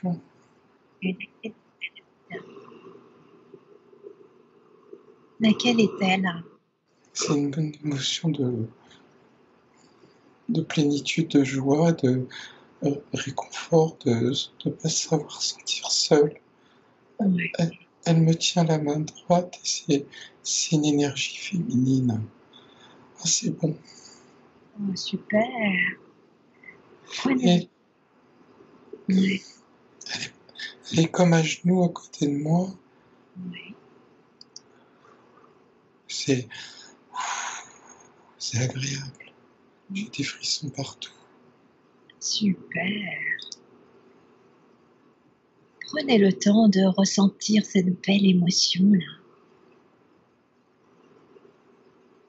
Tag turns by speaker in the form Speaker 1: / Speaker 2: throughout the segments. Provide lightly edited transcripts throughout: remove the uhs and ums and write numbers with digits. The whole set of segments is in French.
Speaker 1: émotion.
Speaker 2: Laquelle est-elle?
Speaker 1: C'est une bonne émotion de plénitude, de joie, de réconfort, de ne pas savoir sentir seul.
Speaker 2: Oui.
Speaker 1: Elle me tient la main droite et c'est une énergie féminine. Ah, c'est bon.
Speaker 2: Oh, super. Prenez.
Speaker 1: Et
Speaker 2: Oui.
Speaker 1: elle est comme à genoux à côté de moi.
Speaker 2: Oui.
Speaker 1: C'est agréable. J'ai des frissons partout.
Speaker 2: Super. Prenez le temps de ressentir cette belle émotion-là,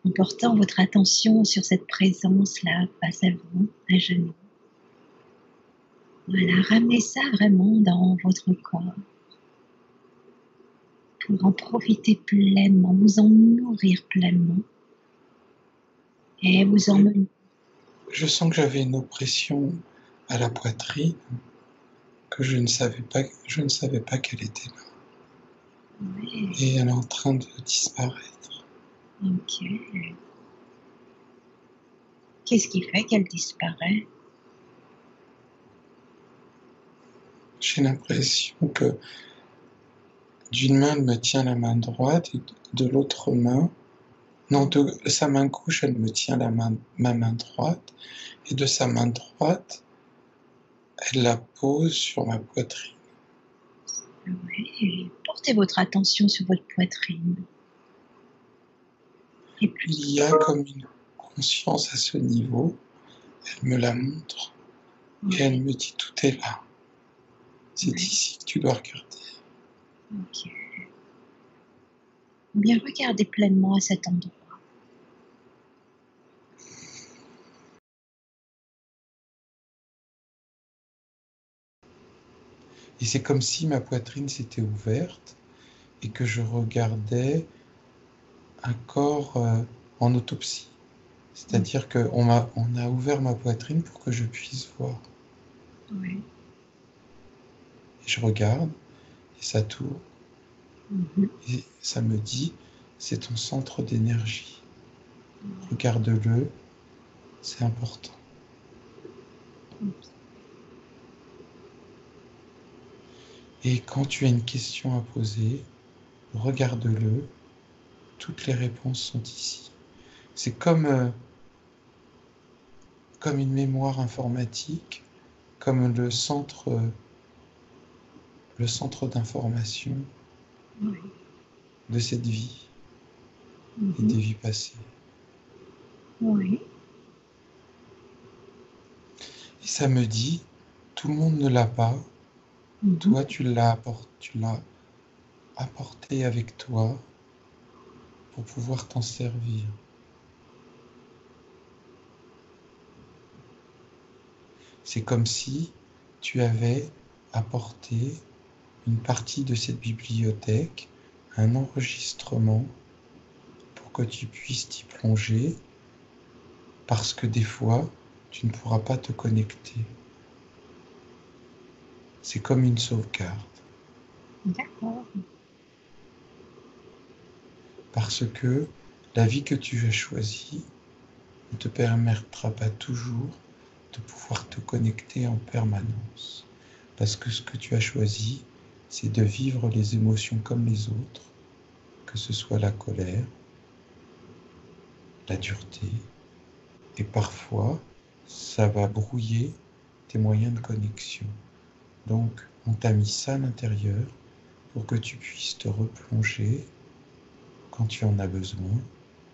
Speaker 2: en portant votre attention sur cette présence-là face à vous, à genoux. Voilà, ramenez ça vraiment dans votre corps pour en profiter pleinement, vous en nourrir pleinement et vous emmener.
Speaker 1: Je sens que j'avais une oppression à la poitrine que je ne savais pas qu'elle était là.
Speaker 2: Oui,
Speaker 1: Et elle est en train de disparaître.
Speaker 2: ok. Qu'est-ce qui fait qu'elle disparaît?
Speaker 1: J'ai l'impression que d'une main, elle me tient la main droite et de l'autre main, non, de sa main gauche, elle me tient ma main droite et de sa main droite, elle la pose sur ma poitrine.
Speaker 2: Oui, portez votre attention sur votre poitrine. Et puis,
Speaker 1: Il y a comme une conscience à ce niveau, elle me la montre et elle me dit tout est là. C'est
Speaker 2: oui,
Speaker 1: ici que tu dois regarder.
Speaker 2: ok. Bien, regardez pleinement à cet endroit.
Speaker 1: Et c'est comme si ma poitrine s'était ouverte et que je regardais un corps en autopsie. C'est-à-dire qu'on a ouvert ma poitrine pour que je puisse voir.
Speaker 2: Oui.
Speaker 1: Et je regarde, et ça tourne,
Speaker 2: Mhm.
Speaker 1: et ça me dit, c'est ton centre d'énergie. Regarde-le, c'est important. Et quand tu as une question à poser, regarde-le, toutes les réponses sont ici. C'est comme une mémoire informatique, comme le centre d'information
Speaker 2: Oui.
Speaker 1: de cette vie et
Speaker 2: Mhm.
Speaker 1: des vies passées.
Speaker 2: Oui.
Speaker 1: Et ça me dit, tout le monde ne l'a pas,
Speaker 2: Mhm.
Speaker 1: toi tu l'as apporté avec toi pour pouvoir t'en servir. C'est comme si tu avais apporté une partie de cette bibliothèque, un enregistrement pour que tu puisses t'y plonger, parce que des fois, tu ne pourras pas te connecter. C'est comme une sauvegarde,
Speaker 2: D'accord.
Speaker 1: parce que la vie que tu as choisie ne te permettra pas toujours de pouvoir te connecter en permanence. Parce que ce que tu as choisi, c'est de vivre les émotions comme les autres, que ce soit la colère, la dureté, et parfois, ça va brouiller tes moyens de connexion. Donc, on t'a mis ça à l'intérieur pour que tu puisses te replonger quand tu en as besoin,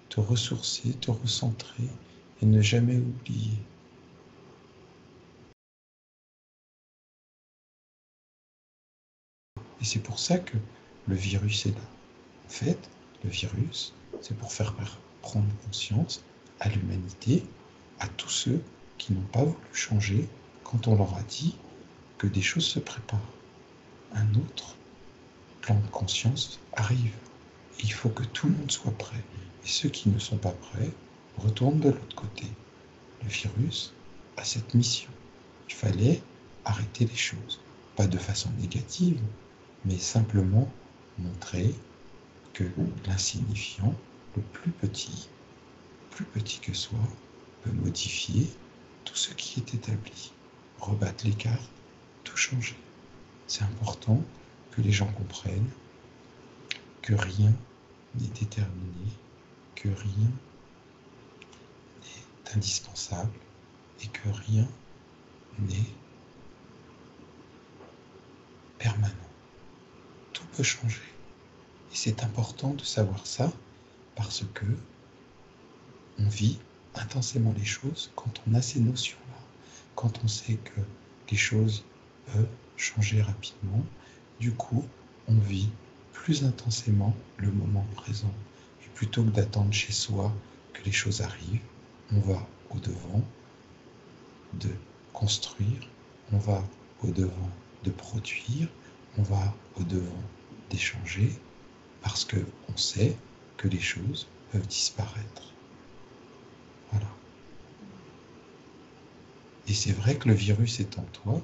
Speaker 1: te ressourcer, te recentrer et ne jamais oublier. Et c'est pour ça que le virus est là. En fait, le virus, c'est pour faire prendre conscience à l'humanité, à tous ceux qui n'ont pas voulu changer quand on leur a dit que des choses se préparent. Un autre plan de conscience arrive. Et il faut que tout le monde soit prêt. Et ceux qui ne sont pas prêts retournent de l'autre côté. Le virus a cette mission. Il fallait arrêter les choses. pas de façon négative, mais simplement montrer que l'insignifiant, le plus petit que soit, peut modifier tout ce qui est établi, rebattre les cartes, tout changer. C'est important que les gens comprennent que rien n'est déterminé, que rien n'est indispensable et que rien n'est permanent. Tout peut changer. Et c'est important de savoir ça parce que on vit intensément les choses quand on a ces notions-là, quand on sait que les choses peuvent changer rapidement. Du coup, on vit plus intensément le moment présent. Et plutôt que d'attendre chez soi que les choses arrivent, on va au-devant de construire, on va au-devant de produire, on va au-devant d'échanger, parce qu'on sait que les choses peuvent disparaître. Voilà. Et c'est vrai que le virus est en toi,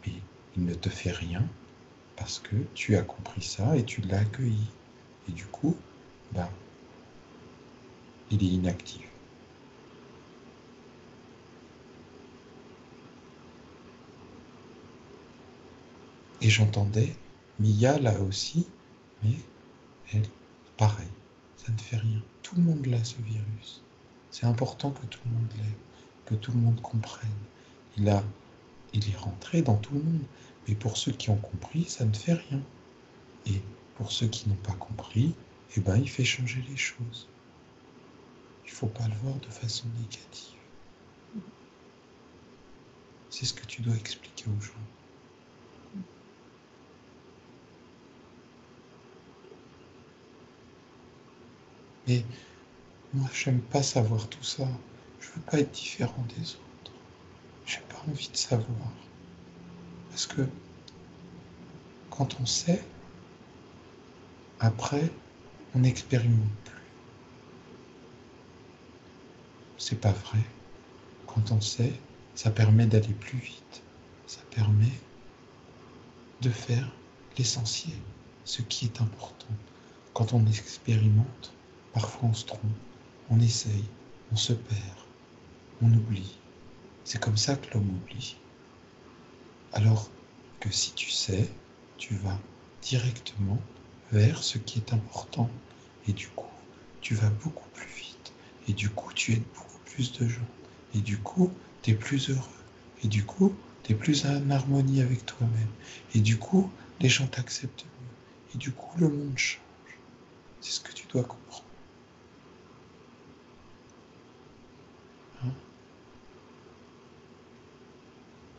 Speaker 1: mais il ne te fait rien parce que tu as compris ça et tu l'as accueilli. Et du coup, il est inactif. Et j'entendais Mia là aussi, mais elle, pareil, ça ne fait rien. Tout le monde l'a, ce virus. C'est important que tout le monde l'ait, que tout le monde comprenne. Il est rentré dans tout le monde. Mais pour ceux qui ont compris, ça ne fait rien. Et pour ceux qui n'ont pas compris, il fait changer les choses. Il ne faut pas le voir de façon négative. C'est ce que tu dois expliquer aux gens. Mais moi, j'aime pas savoir tout ça. Je veux pas être différent des autres. J'ai pas envie de savoir. Parce que quand on sait, après, on n'expérimente plus. C'est pas vrai. Quand on sait, ça permet d'aller plus vite. Ça permet de faire l'essentiel, ce qui est important. Quand on expérimente, parfois on se trompe, on essaye, on se perd, on oublie. C'est comme ça que l'homme oublie. Alors que si tu sais, tu vas directement vers ce qui est important. Et du coup, tu vas beaucoup plus vite. Et du coup, tu aides beaucoup plus de gens. Et du coup, tu es plus heureux. Et du coup, tu es plus en harmonie avec toi-même. Et du coup, les gens t'acceptent mieux. Et du coup, le monde change. C'est ce que tu dois comprendre. Hein?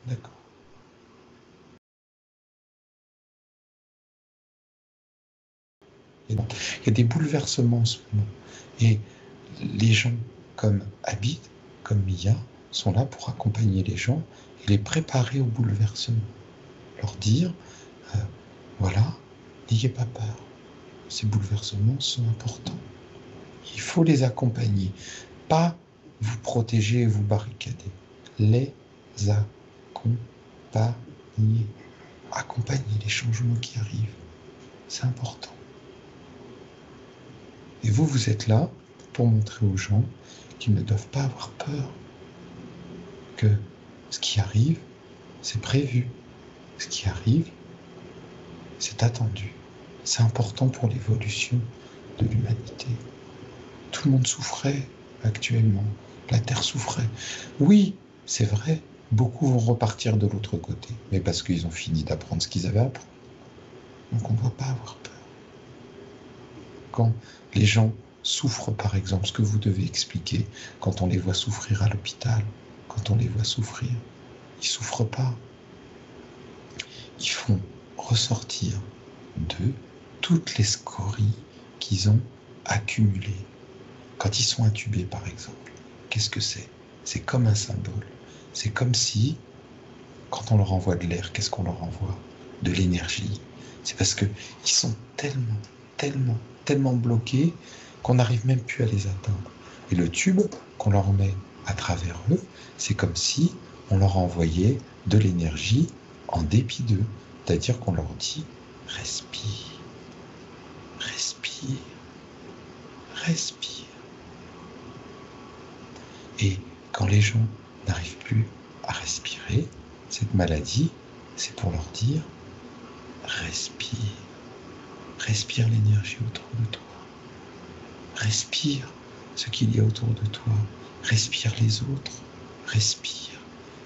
Speaker 1: D'accord. Il y a des bouleversements en ce moment. Et les gens comme Abid, comme Mia, sont là pour accompagner les gens et les préparer au bouleversement. Leur dire, voilà, n'ayez pas peur. Ces bouleversements sont importants. Il faut les accompagner. Pas vous protéger et vous barricader. Les accompagner. Accompagner les changements qui arrivent. C'est important. Et vous êtes là pour montrer aux gens qu'ils ne doivent pas avoir peur. Que ce qui arrive, c'est prévu. Ce qui arrive, c'est attendu. C'est important pour l'évolution de l'humanité. Tout le monde souffrait actuellement. La Terre souffrait. Oui, c'est vrai, beaucoup vont repartir de l'autre côté, mais parce qu'ils ont fini d'apprendre ce qu'ils avaient à apprendre. Donc on ne doit pas avoir peur. Quand les gens souffrent, par exemple, ce que vous devez expliquer, quand on les voit souffrir à l'hôpital, quand on les voit souffrir, ils ne souffrent pas. Ils font ressortir d'eux toutes les scories qu'ils ont accumulées. Quand ils sont intubés, par exemple, qu'est-ce que c'est? C'est comme un symbole. C'est comme si, quand on leur envoie de l'air, qu'est-ce qu'on leur envoie? De l'énergie. C'est parce qu'ils sont tellement bloqués qu'on n'arrive même plus à les atteindre. Et le tube qu'on leur met à travers eux, c'est comme si on leur envoyait de l'énergie en dépit d'eux. C'est-à-dire qu'on leur dit respire, respire, respire. Et quand les gens n'arrivent plus à respirer, cette maladie, c'est pour leur dire respire, respire l'énergie autour de toi, respire ce qu'il y a autour de toi, respire les autres, respire,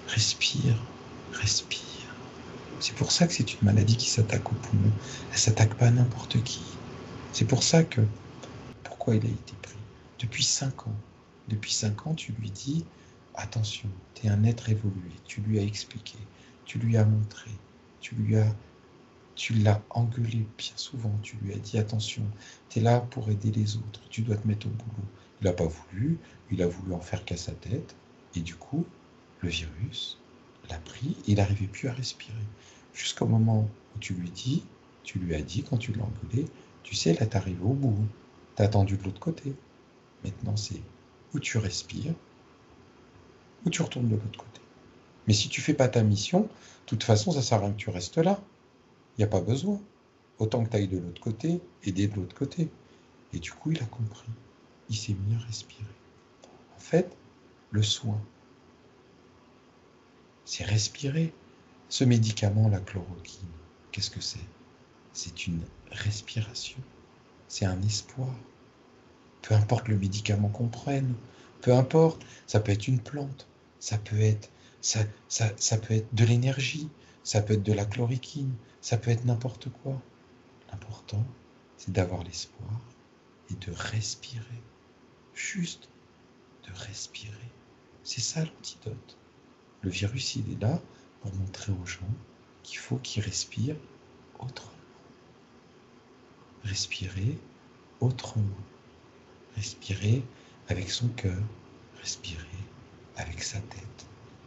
Speaker 1: respire, respire. C'est pour ça que c'est une maladie qui s'attaque aux poumons. Elle ne s'attaque pas à n'importe qui. C'est pour ça que, pourquoi il a été pris depuis 5 ans. Depuis 5 ans, tu lui dis, attention, tu es un être évolué. Tu lui as expliqué, tu lui as montré, tu l'as engueulé bien souvent. Tu lui as dit, attention, tu es là pour aider les autres. Tu dois te mettre au boulot. Il n'a pas voulu, il a voulu en faire qu'à sa tête. Et du coup, le virus l'a pris et il n'arrivait plus à respirer. Jusqu'au moment où tu lui as dit, quand tu l'as engueulé, tu sais, là, t'arrives au bout. T'as attendu de l'autre côté. Maintenant, c'est où tu respires, ou tu retournes de l'autre côté. Mais si tu fais pas ta mission, de toute façon, ça sert à rien que tu restes là. Il n'y a pas besoin. Autant que tu ailles de l'autre côté, aider de l'autre côté. Et du coup, il a compris. Il s'est mis à respirer. En fait, le soin, c'est respirer. Ce médicament, la chloroquine, qu'est-ce que c'est? C'est une respiration. C'est un espoir. Peu importe le médicament qu'on prenne, peu importe, ça peut être une plante, ça peut être, ça peut être de l'énergie, ça peut être de la chloroquine, ça peut être n'importe quoi. L'important, c'est d'avoir l'espoir et de respirer. Juste de respirer. C'est ça l'antidote. Le virus, il est là pour montrer aux gens qu'il faut qu'ils respirent autrement. Respirer autrement. Respirer avec son cœur. Respirer avec sa tête.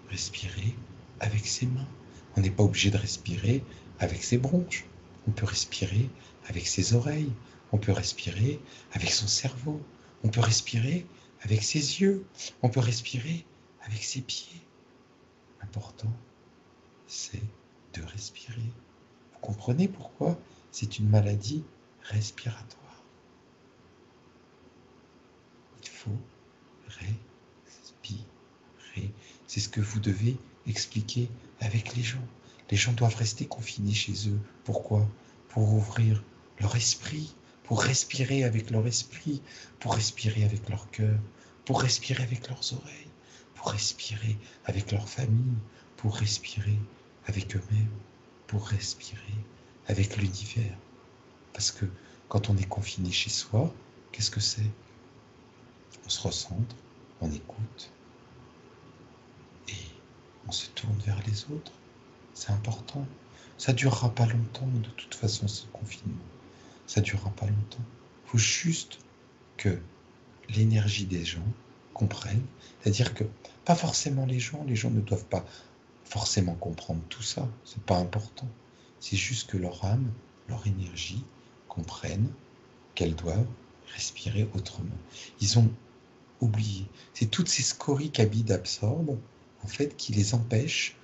Speaker 1: Respirer avec ses mains. On n'est pas obligé de respirer avec ses bronches. On peut respirer avec ses oreilles. On peut respirer avec son cerveau. On peut respirer avec ses yeux. On peut respirer avec ses pieds. L'important, c'est de respirer. Vous comprenez pourquoi c'est une maladie respiratoire? Il faut respirer. C'est ce que vous devez expliquer avec les gens. Les gens doivent rester confinés chez eux. Pourquoi? Pour ouvrir leur esprit, pour respirer avec leur esprit, pour respirer avec leur cœur, pour respirer avec leurs oreilles, pour respirer avec leur famille, pour respirer avec eux-mêmes, pour respirer avec l'univers. Parce que quand on est confiné chez soi, qu'est-ce que c'est? On se recentre, on écoute et on se tourne vers les autres. C'est important. Ça ne durera pas longtemps, de toute façon, ce confinement. Ça ne durera pas longtemps. Il faut juste que l'énergie des gens comprenne. C'est-à-dire que, pas forcément les gens ne doivent pas forcément comprendre tout ça. C'est pas important. C'est juste que leur âme, leur énergie comprennent qu'elles doivent respirer autrement. Ils ont oublié. C'est toutes ces scories qu'Abid absorbe, en fait, qui les empêchent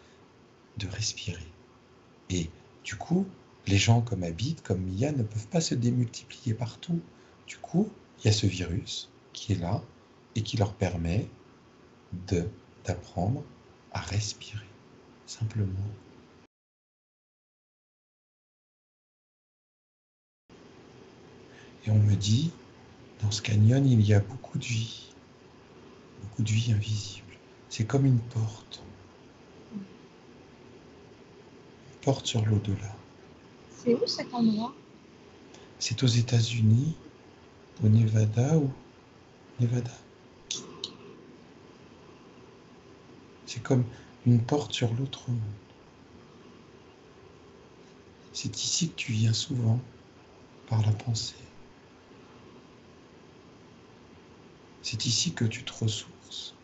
Speaker 1: de respirer. Et du coup, les gens comme Abid, comme Mia, ne peuvent pas se démultiplier partout. Du coup, il y a ce virus qui est là et qui leur permet d'apprendre à respirer, simplement. Et on me dit, dans ce canyon, il y a beaucoup de vie invisible. C'est comme une porte sur l'au-delà.
Speaker 2: C'est où cet endroit?
Speaker 1: C'est aux États-Unis, au Nevada ou Nevada. C'est comme une porte sur l'autre monde. C'est ici que tu viens souvent, par la pensée. C'est ici que tu te ressources.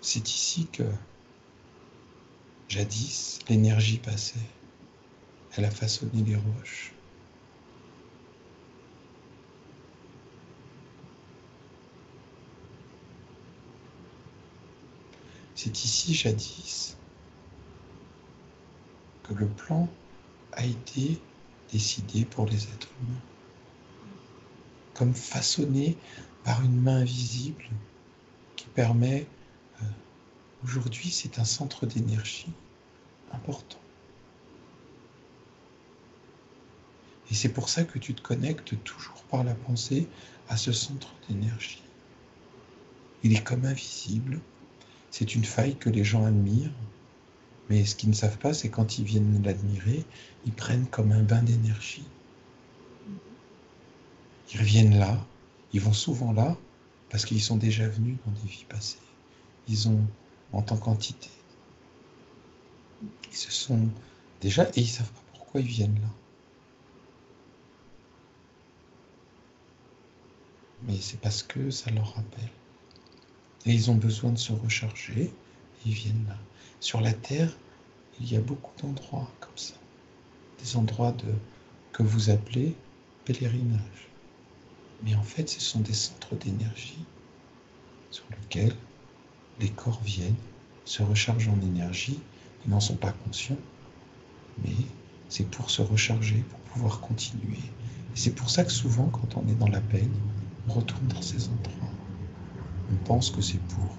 Speaker 1: C'est ici que, jadis, l'énergie passait. Elle a façonné les roches. C'est ici, jadis, que le plan a été décidé pour les êtres humains, comme façonné par une main invisible qui permet... Aujourd'hui, c'est un centre d'énergie important. Et c'est pour ça que tu te connectes toujours par la pensée à ce centre d'énergie. Il est comme invisible. C'est une faille que les gens admirent. Mais ce qu'ils ne savent pas, c'est quand ils viennent l'admirer, ils prennent comme un bain d'énergie. Ils reviennent là. Ils vont souvent là parce qu'ils sont déjà venus dans des vies passées. Ils ont, en tant qu'entité, ils se sont déjà... Et ils ne savent pas pourquoi ils viennent là. Mais c'est parce que ça leur rappelle. Et ils ont besoin de se recharger, et ils viennent là. Sur la Terre, il y a beaucoup d'endroits comme ça. Des endroits que vous appelez pèlerinage. Mais en fait, ce sont des centres d'énergie sur lesquels les corps viennent, se rechargent en énergie. Ils n'en sont pas conscients, mais c'est pour se recharger, pour pouvoir continuer. Et c'est pour ça que souvent, quand on est dans la peine, on retourne dans ces endroits. On pense que c'est pour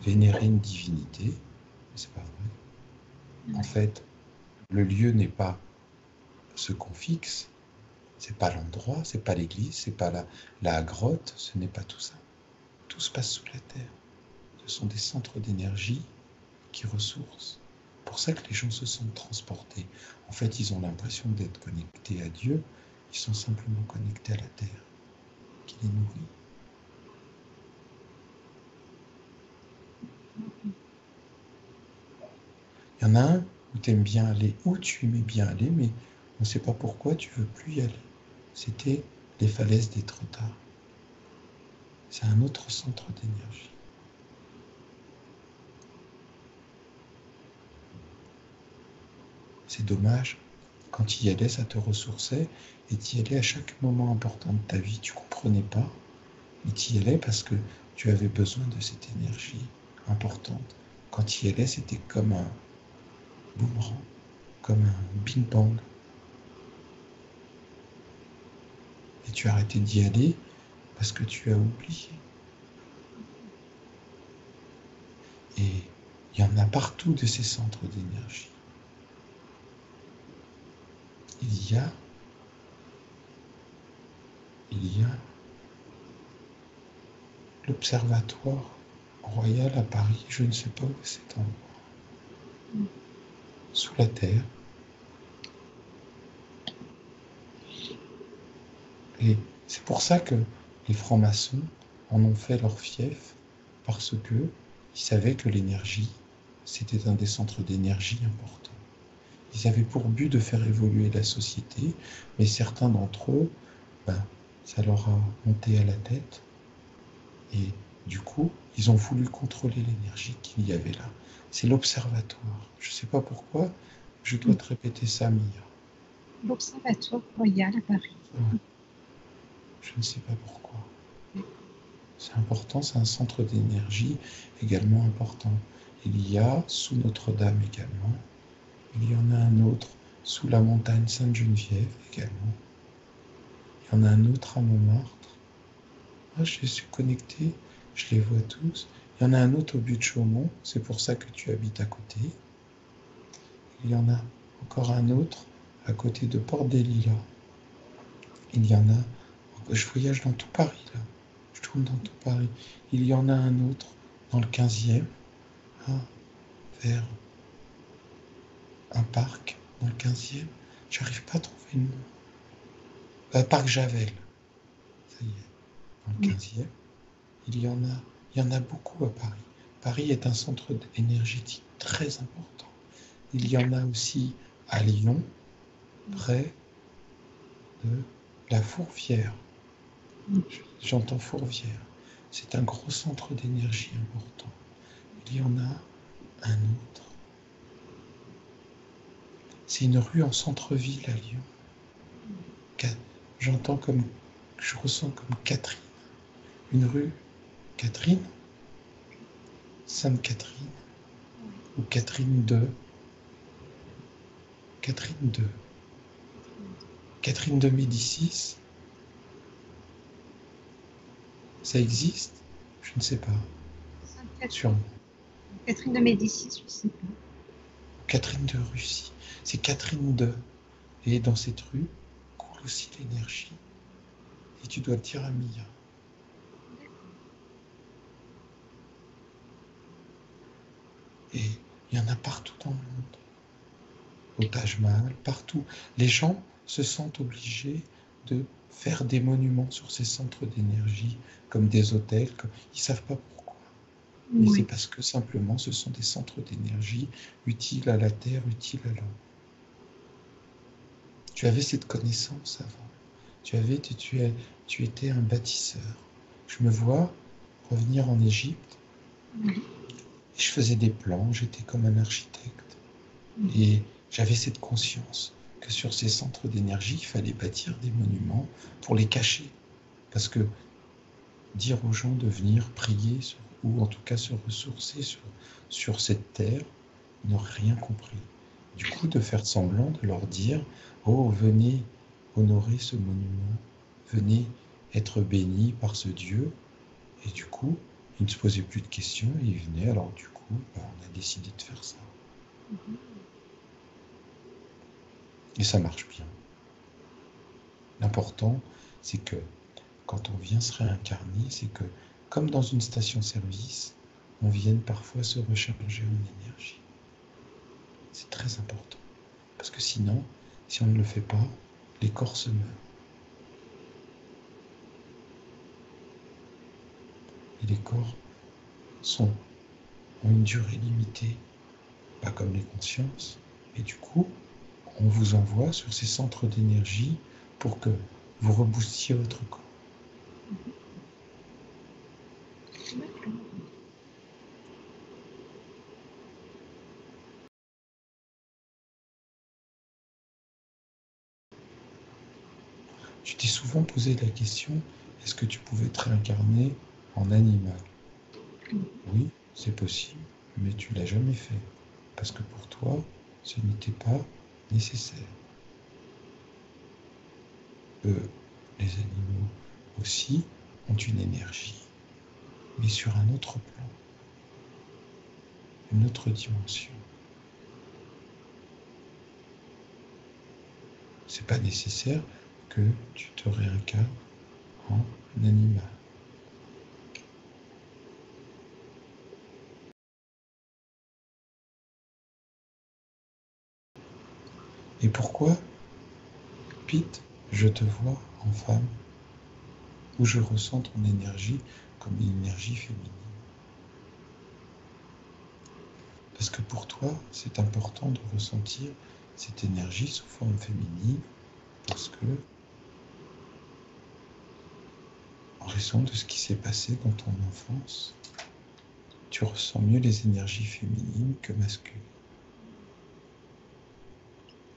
Speaker 1: vénérer une divinité, mais c'est pas vrai. En fait, le lieu n'est pas ce qu'on fixe, c'est pas l'endroit, c'est pas l'église, c'est pas la grotte, ce n'est pas tout ça. Tout se passe sous la terre. Ce sont des centres d'énergie qui ressourcent. C'est pour ça que les gens se sentent transportés. En fait, ils ont l'impression d'être connectés à Dieu, ils sont simplement connectés à la terre, qui les nourrit. Il y en a un où tu aimes bien aller, où tu aimais bien aller, mais on ne sait pas pourquoi tu ne veux plus y aller. C'était les falaises d'Étretat. C'est un autre centre d'énergie. C'est dommage, quand tu y allais, ça te ressourçait, et tu y allais à chaque moment important de ta vie. Tu ne comprenais pas, mais tu y allais parce que tu avais besoin de cette énergie importante. Quand tu y allais, c'était comme un boomerang, comme un bing-bang. Et tu as arrêté d'y aller parce que tu as oublié. Et il y en a partout de ces centres d'énergie. Il y a l'Observatoire Royal à Paris, je ne sais pas où c'est endroit, sous la terre. Et c'est pour ça que les francs-maçons en ont fait leur fief, parce que ils savaient que l'énergie, c'était un des centres d'énergie importants. Ils avaient pour but de faire évoluer la société, mais certains d'entre eux, ça leur a monté à la tête. Et du coup, ils ont voulu contrôler l'énergie qu'il y avait là. C'est l'observatoire. Je ne sais pas pourquoi, je dois te répéter ça, Mia.
Speaker 2: L'Observatoire Royal à Paris.
Speaker 1: Ouais. Je ne sais pas pourquoi. C'est important, c'est un centre d'énergie également important. Il y a sous Notre-Dame également. Il y en a un autre sous la montagne Sainte-Geneviève également. Il y en a un autre à Montmartre. Ah, je suis connecté, je les vois tous. Il y en a un autre au but de Chaumont, c'est pour ça que tu habites à côté. Il y en a encore un autre à côté de Porte des Lilas. Il y en a, je voyage dans tout Paris là, je tourne dans tout Paris. Il y en a un autre dans le 15e, vers un parc dans le 15e. J'arrive pas à trouver le nom. Parc Javel, ça y est, dans le 15e. Il y en a beaucoup à Paris. Paris est un centre énergétique très important. Il y en a aussi à Lyon, près de la Fourvière. J'entends Fourvière. C'est un gros centre d'énergie important. Il y en a un autre. C'est une rue en centre-ville à Lyon. Je ressens comme Catherine. Une rue Catherine, Sainte-Catherine. ou Catherine 2. Catherine 2. Catherine de Médicis, ça existe? Je ne sais pas. Sûrement.
Speaker 2: Catherine de Médicis, je ne sais pas.
Speaker 1: Catherine de Russie, c'est Catherine 2. Et dans cette rue coule aussi l'énergie. Et tu dois le dire à Mia. Et il y en a partout dans le monde. Au Taj Mahal, partout. Les gens se sentent obligés de faire des monuments sur ces centres d'énergie, comme des hôtels. Ils ne savent pas pourquoi. Mais c'est parce que simplement ce sont des centres d'énergie utiles à la Terre, utiles à l'homme. Tu avais cette connaissance avant. Tu étais un bâtisseur. Je me vois revenir en Égypte. Et je faisais des plans, j'étais comme un architecte. Et j'avais cette conscience que sur ces centres d'énergie, il fallait bâtir des monuments pour les cacher. Parce que dire aux gens de venir prier, ou en tout cas se ressourcer sur cette terre, ils n'auraient rien compris. Du coup, de faire semblant, de leur dire, oh, venez honorer ce monument, venez être bénis par ce Dieu. Et du coup, ils ne se posaient plus de questions et ils venaient. Alors du coup, on a décidé de faire ça. Et ça marche bien. L'important, c'est que quand on vient se réincarner, c'est que, comme dans une station-service, on vienne parfois se recharger en énergie. C'est très important. Parce que sinon, si on ne le fait pas, les corps se meurent. Et les corps ont une durée limitée, pas comme les consciences. Et du coup, on vous envoie sur ces centres d'énergie pour que vous reboostiez votre corps. Tu t'es souvent posé la question, est-ce que tu pouvais te réincarner en animal? Oui, c'est possible, mais tu ne l'as jamais fait, parce que pour toi, ce n'était pas nécessaire. Eux, les animaux aussi, ont une énergie, mais sur un autre plan, une autre dimension. C'est pas nécessaire que tu te réincarnes en animal. Et pourquoi, Pete, je te vois en femme, où je ressens ton énergie comme une énergie féminine? Parce que pour toi, c'est important de ressentir cette énergie sous forme féminine, parce que, en raison de ce qui s'est passé dans ton enfance, tu ressens mieux les énergies féminines que masculines.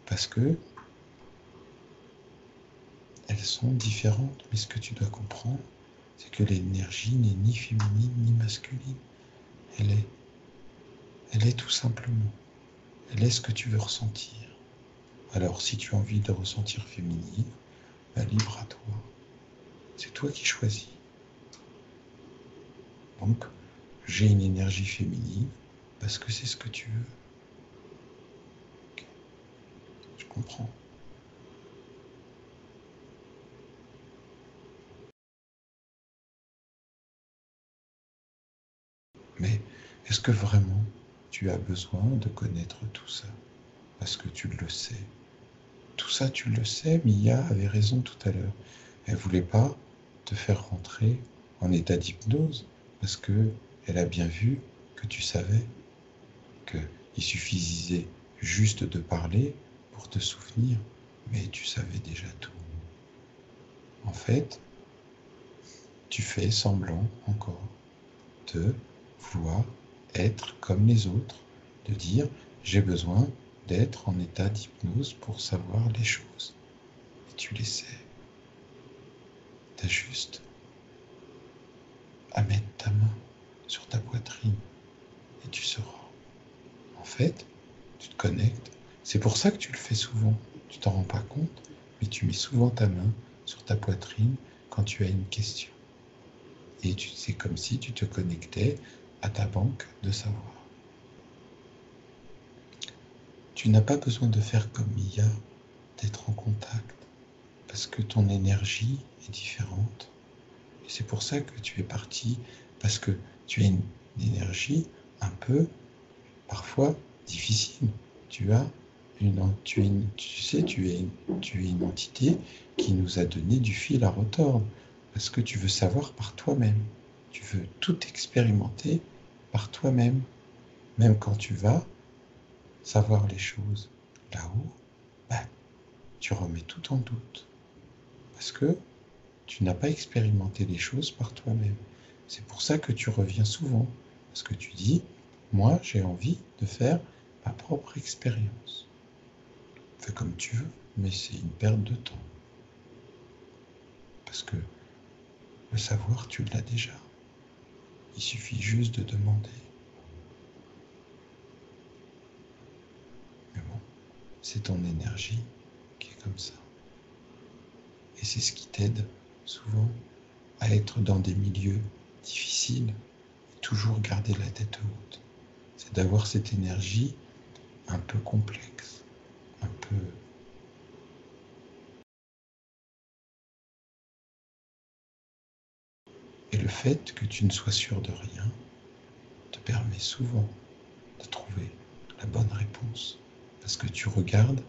Speaker 1: Parce que elles sont différentes, mais ce que tu dois comprendre, c'est que l'énergie n'est ni féminine ni masculine. Elle est tout simplement. Elle est ce que tu veux ressentir. Alors, si tu as envie de ressentir féminine, libre à toi. C'est toi qui choisis. Donc, j'ai une énergie féminine parce que c'est ce que tu veux. Okay. Je comprends. Mais est-ce que vraiment tu as besoin de connaître tout ça? Parce que tu le sais. Tout ça, tu le sais. Mia avait raison tout à l'heure. Elle ne voulait pas te faire rentrer en état d'hypnose parce qu'elle a bien vu que tu savais qu'il suffisait juste de parler pour te souvenir, mais tu savais déjà tout. En fait, tu fais semblant encore de vouloir être comme les autres, de dire j'ai besoin d'être en état d'hypnose pour savoir les choses. Et tu les sais. T'as juste à mettre ta main sur ta poitrine et tu sauras. connectes. C'est pour ça que tu le fais souvent. Tu t'en rends pas compte, mais tu mets souvent ta main sur ta poitrine quand tu as une question. Et c'est comme si tu te connectais à ta banque de savoir. Tu n'as pas besoin de faire comme Mia, d'être en contact, parce que ton énergie est différente. Et c'est pour ça que tu es parti, parce que tu as une énergie un peu, parfois, difficile. Tu es une entité qui nous a donné du fil à retordre, parce que tu veux savoir par toi-même. Tu veux tout expérimenter par toi-même. Même quand tu vas savoir les choses là-haut, tu remets tout en doute. Parce que tu n'as pas expérimenté les choses par toi-même. C'est pour ça que tu reviens souvent. Parce que tu dis, moi j'ai envie de faire ma propre expérience. Fais comme tu veux, mais c'est une perte de temps. Parce que le savoir, tu l'as déjà. Il suffit juste de demander. Mais bon, c'est ton énergie qui est comme ça. Et c'est ce qui t'aide souvent à être dans des milieux difficiles et toujours garder la tête haute. C'est d'avoir cette énergie un peu complexe, un peu... Et le fait que tu ne sois sûr de rien te permet souvent de trouver la bonne réponse. Parce que tu regardes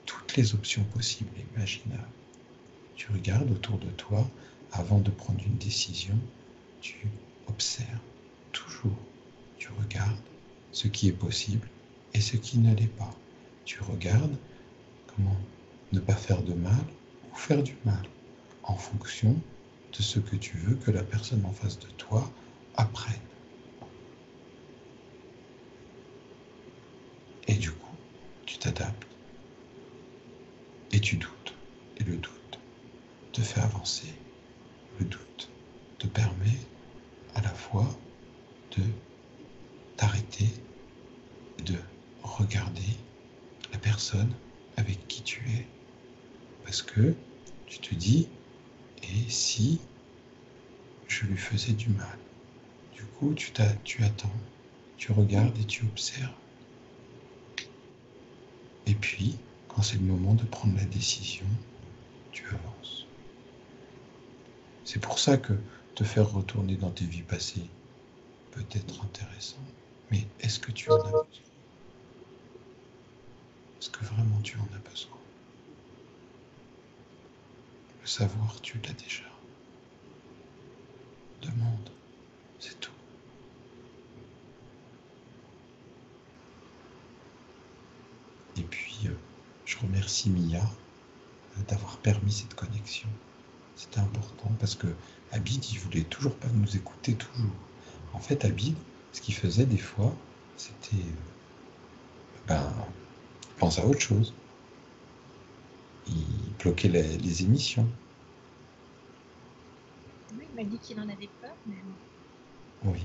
Speaker 1: toutes les options possibles et imaginables. Tu regardes autour de toi avant de prendre une décision. Tu observes toujours. Tu regardes ce qui est possible et ce qui ne l'est pas. Tu regardes comment ne pas faire de mal ou faire du mal en fonction de ce que tu veux que la personne en face de toi apprenne. Et du coup, tu t'adaptes et tu doutes. Et le doute te fait avancer. Le doute te permet à la fois de t'arrêter et de regarder la personne avec qui tu es. Parce que tu te dis, et si je lui faisais du mal? Du coup, tu attends, tu regardes et tu observes. Et puis, quand c'est le moment de prendre la décision, tu avances. C'est pour ça que te faire retourner dans tes vies passées peut être intéressant. Mais est-ce que tu en as besoin? Est-ce que vraiment tu en as besoin? Le savoir, tu l'as déjà. Demande, c'est tout. Et puis, je remercie Mia d'avoir permis cette connexion. C'était important parce que Abid, il voulait toujours pas nous écouter toujours. En fait, Abid, ce qu'il faisait des fois, c'était pense à autre chose. Il bloquait les émissions.
Speaker 2: Oui, il m'a dit qu'il en avait peur, même.
Speaker 1: Oui,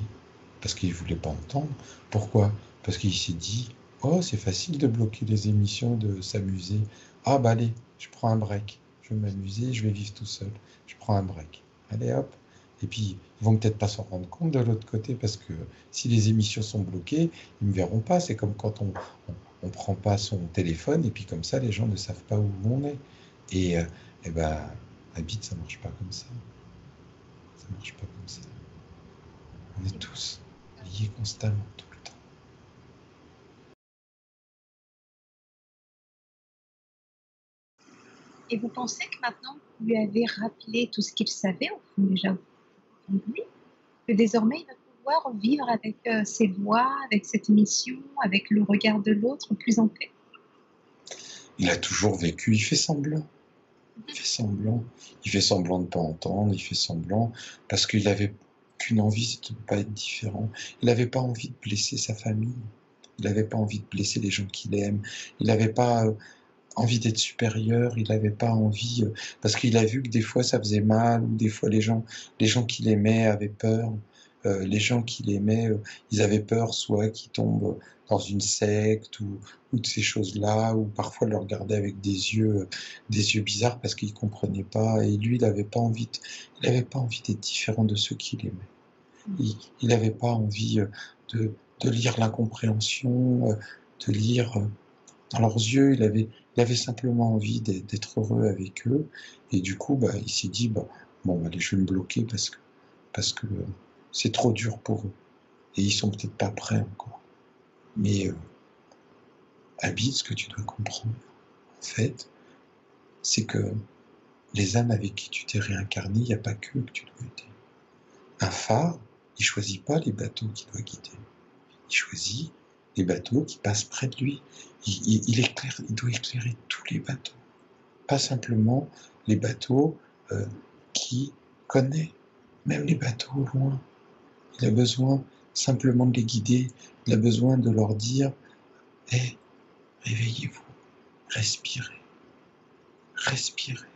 Speaker 1: parce qu'il voulait pas entendre. Pourquoi? Parce qu'il s'est dit, oh, c'est facile de bloquer les émissions, de s'amuser. Ah bah allez, je prends un break. Je vais m'amuser, je vais vivre tout seul. Je prends un break. Allez hop. Et puis, ils vont peut-être pas s'en rendre compte de l'autre côté, parce que si les émissions sont bloquées, ils ne verront pas. C'est comme quand on prend pas son téléphone, et puis comme ça, les gens ne savent pas où on est. Et ben, Habit, ça marche pas comme ça. Ça marche pas comme ça. On est tous liés constamment, tout le temps.
Speaker 2: Et vous pensez que maintenant, vous lui avez rappelé tout ce qu'il savait, au fond, déjà, au fond de lui, que désormais, il va pouvoir vivre avec ses voix, avec cette mission, avec le regard de l'autre, plus en paix?
Speaker 1: Il a toujours vécu, il fait semblant. Il fait semblant. Il fait semblant de ne pas entendre, il fait semblant parce qu'il n'avait qu'une envie, c'était de ne pas être différent. Il n'avait pas envie de blesser sa famille. Il n'avait pas envie de blesser les gens qu'il aime. Il n'avait pas envie d'être supérieur. Il n'avait pas envie parce qu'il a vu que des fois ça faisait mal, ou des fois les gens qu'il aimait avaient peur. Les gens qu'il aimait, ils avaient peur soit qu'il tombe dans une secte ou de ces choses-là, ou parfois le regardaient avec des yeux bizarres parce qu'il ne comprenait pas. Et lui, il avait pas envie d'être différent de ceux qu'il aimait. Il n'avait pas envie de lire l'incompréhension, de lire dans leurs yeux. Il avait simplement envie d'être heureux avec eux. Et du coup, bah, il s'est dit, bah, bon, allez, je vais me bloquer parce que c'est trop dur pour eux. Et ils sont peut-être pas prêts encore. Mais Abid, ce que tu dois comprendre, en fait, c'est que les âmes avec qui tu t'es réincarné, il n'y a pas qu'eux que tu dois aider. Un phare, il choisit pas les bateaux qu'il doit guider. Il choisit les bateaux qui passent près de lui. Il doit éclairer tous les bateaux. Pas simplement les bateaux qu'il connaît, même les bateaux au loin. Il a besoin simplement de les guider. Il a besoin de leur dire « Hé, réveillez-vous, respirez, respirez. »